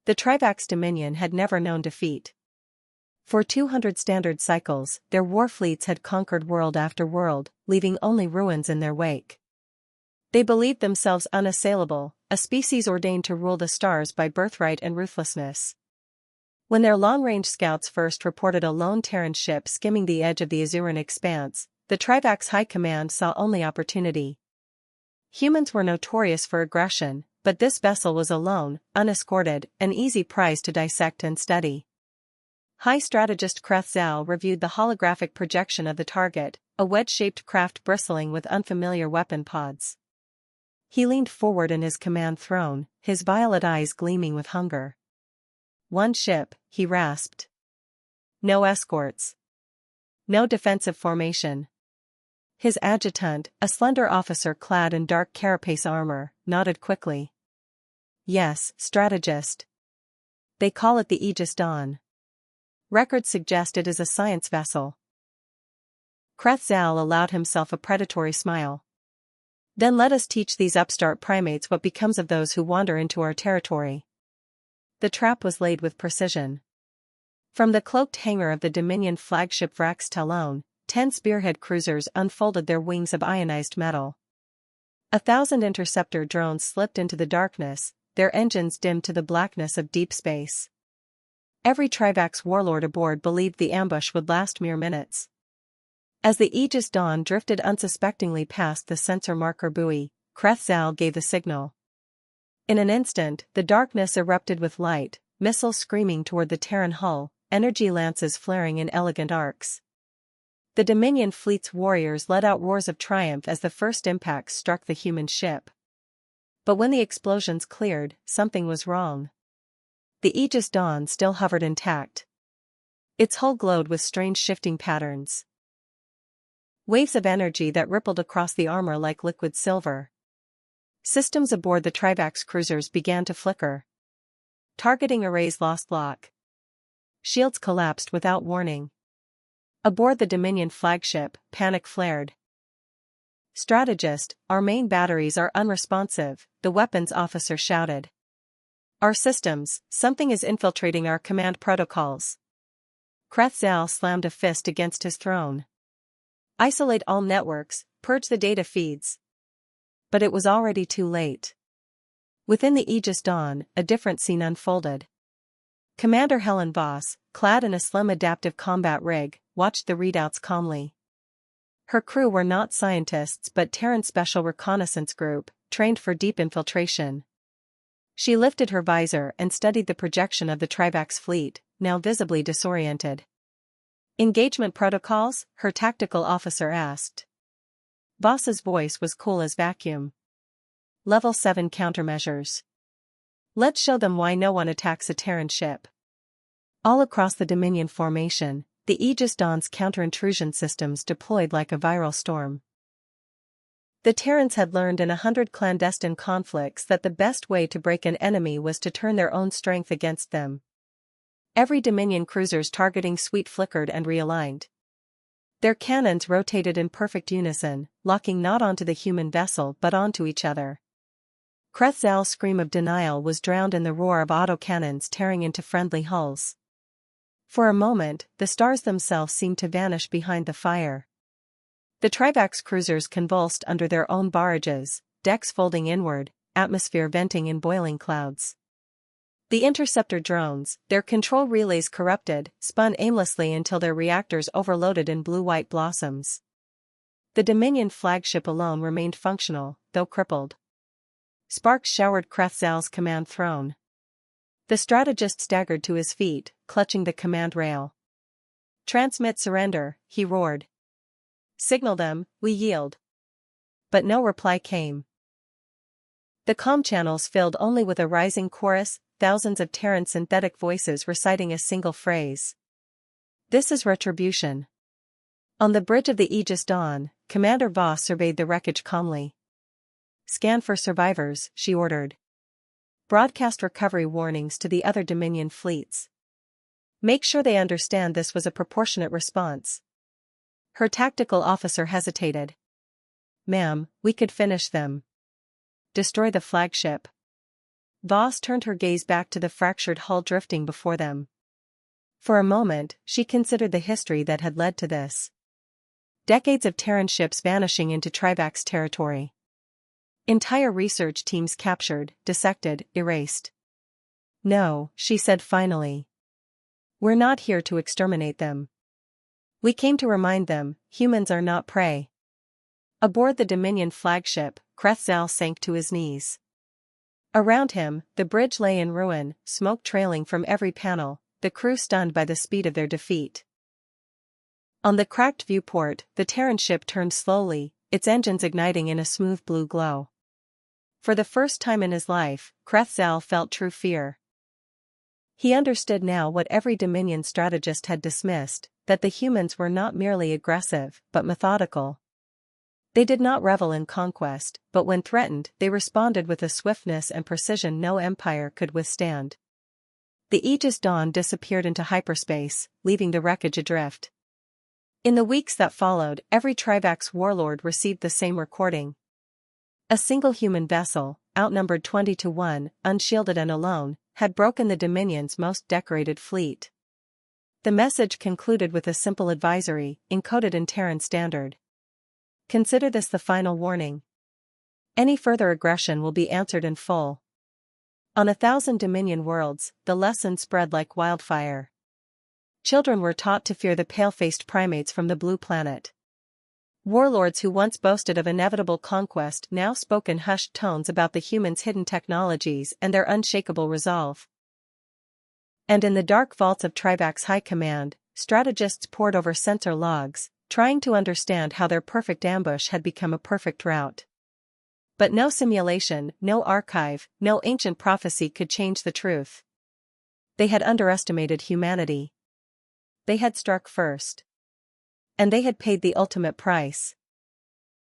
The Trivax Dominion had never known defeat. For 200 standard cycles, their war fleets had conquered world after world, leaving only ruins in their wake. They believed themselves unassailable, a species ordained to rule the stars by birthright and ruthlessness. When their long-range scouts first reported a lone Terran ship skimming the edge of the Azuran expanse, the Trivax High Command saw only opportunity. Humans were notorious for aggression, but this vessel was alone, unescorted, an easy prize to dissect and study. High Strategist Krethzal reviewed the holographic projection of the target, a wedge-shaped craft bristling with unfamiliar weapon pods. He leaned forward in his command throne, his violet eyes gleaming with hunger. One ship, he rasped. No escorts. No defensive formation. His adjutant, a slender officer clad in dark carapace armor, nodded quickly. Yes, strategist. They call it the Aegis Dawn. Records suggest it is a science vessel. Krethzal allowed himself a predatory smile. Then let us teach these upstart primates what becomes of those who wander into our territory. The trap was laid with precision. From the cloaked hangar of the Dominion flagship Vrax Talon, 10 spearhead cruisers unfolded their wings of ionized metal. 1,000 interceptor drones slipped into the darkness, their engines dimmed to the blackness of deep space. Every Trivax warlord aboard believed the ambush would last mere minutes. As the Aegis Dawn drifted unsuspectingly past the sensor marker buoy, Krethzal gave the signal. In an instant, the darkness erupted with light, missiles screaming toward the Terran hull, energy lances flaring in elegant arcs. The Dominion fleet's warriors let out roars of triumph as the first impacts struck the human ship. But when the explosions cleared, something was wrong. The Aegis Dawn still hovered intact. Its hull glowed with strange shifting patterns. Waves of energy that rippled across the armor like liquid silver. Systems aboard the Trivax cruisers began to flicker. Targeting arrays lost lock. Shields collapsed without warning. Aboard the Dominion flagship, panic flared. Strategist, our main batteries are unresponsive, the weapons officer shouted. Our systems, something is infiltrating our command protocols. Krethzal slammed a fist against his throne. Isolate all networks, purge the data feeds. But it was already too late. Within the Aegis Dawn, a different scene unfolded. Commander Helen Voss, clad in a slim adaptive combat rig, watched the readouts calmly. Her crew were not scientists but Terran Special Reconnaissance Group, trained for deep infiltration. She lifted her visor and studied the projection of the Trivax fleet, now visibly disoriented. Engagement protocols? Her tactical officer asked. Voss's voice was cool as vacuum. Level 7 countermeasures. Let's show them why no one attacks a Terran ship. All across the Dominion formation, the Aegis Dawn's counter-intrusion systems deployed like a viral storm. The Terrans had learned in 100 clandestine conflicts that the best way to break an enemy was to turn their own strength against them. Every Dominion cruiser's targeting suite flickered and realigned. Their cannons rotated in perfect unison, locking not onto the human vessel but onto each other. Krethzal's scream of denial was drowned in the roar of autocannons tearing into friendly hulls. For a moment, the stars themselves seemed to vanish behind the fire. The Trivax cruisers convulsed under their own barrages, decks folding inward, atmosphere venting in boiling clouds. The interceptor drones, their control relays corrupted, spun aimlessly until their reactors overloaded in blue-white blossoms. The Dominion flagship alone remained functional, though crippled. Sparks showered Krethzal's command throne. The strategist staggered to his feet, clutching the command rail. Transmit surrender, he roared. Signal them, we yield. But no reply came. The comm channels filled only with a rising chorus, thousands of Terran synthetic voices reciting a single phrase. This is retribution. On the bridge of the Aegis Dawn, Commander Voss surveyed the wreckage calmly. Scan for survivors, she ordered. Broadcast recovery warnings to the other Dominion fleets. Make sure they understand this was a proportionate response. Her tactical officer hesitated. Ma'am, we could finish them. Destroy the flagship. Voss turned her gaze back to the fractured hull drifting before them. For a moment, she considered the history that had led to this. Decades of Terran ships vanishing into Trivax territory. Entire research teams captured, dissected, erased. No, she said finally. We're not here to exterminate them. We came to remind them, humans are not prey. Aboard the Dominion flagship, Krethzal sank to his knees. Around him, the bridge lay in ruin, smoke trailing from every panel, the crew stunned by the speed of their defeat. On the cracked viewport, the Terran ship turned slowly, its engines igniting in a smooth blue glow. For the first time in his life, Krethzal felt true fear. He understood now what every Dominion strategist had dismissed, that the humans were not merely aggressive, but methodical. They did not revel in conquest, but when threatened, they responded with a swiftness and precision no empire could withstand. The Aegis Dawn disappeared into hyperspace, leaving the wreckage adrift. In the weeks that followed, every Trivax warlord received the same recording. A single human vessel, outnumbered 20-1, unshielded and alone, had broken the Dominion's most decorated fleet. The message concluded with a simple advisory, encoded in Terran Standard. Consider this the final warning. Any further aggression will be answered in full. On 1,000 Dominion worlds, the lesson spread like wildfire. Children were taught to fear the pale-faced primates from the blue planet. Warlords who once boasted of inevitable conquest now spoke in hushed tones about the humans' hidden technologies and their unshakable resolve. And in the dark vaults of Trivax High Command, strategists pored over sensor logs, trying to understand how their perfect ambush had become a perfect rout. But no simulation, no archive, no ancient prophecy could change the truth. They had underestimated humanity. They had struck first. And they had paid the ultimate price.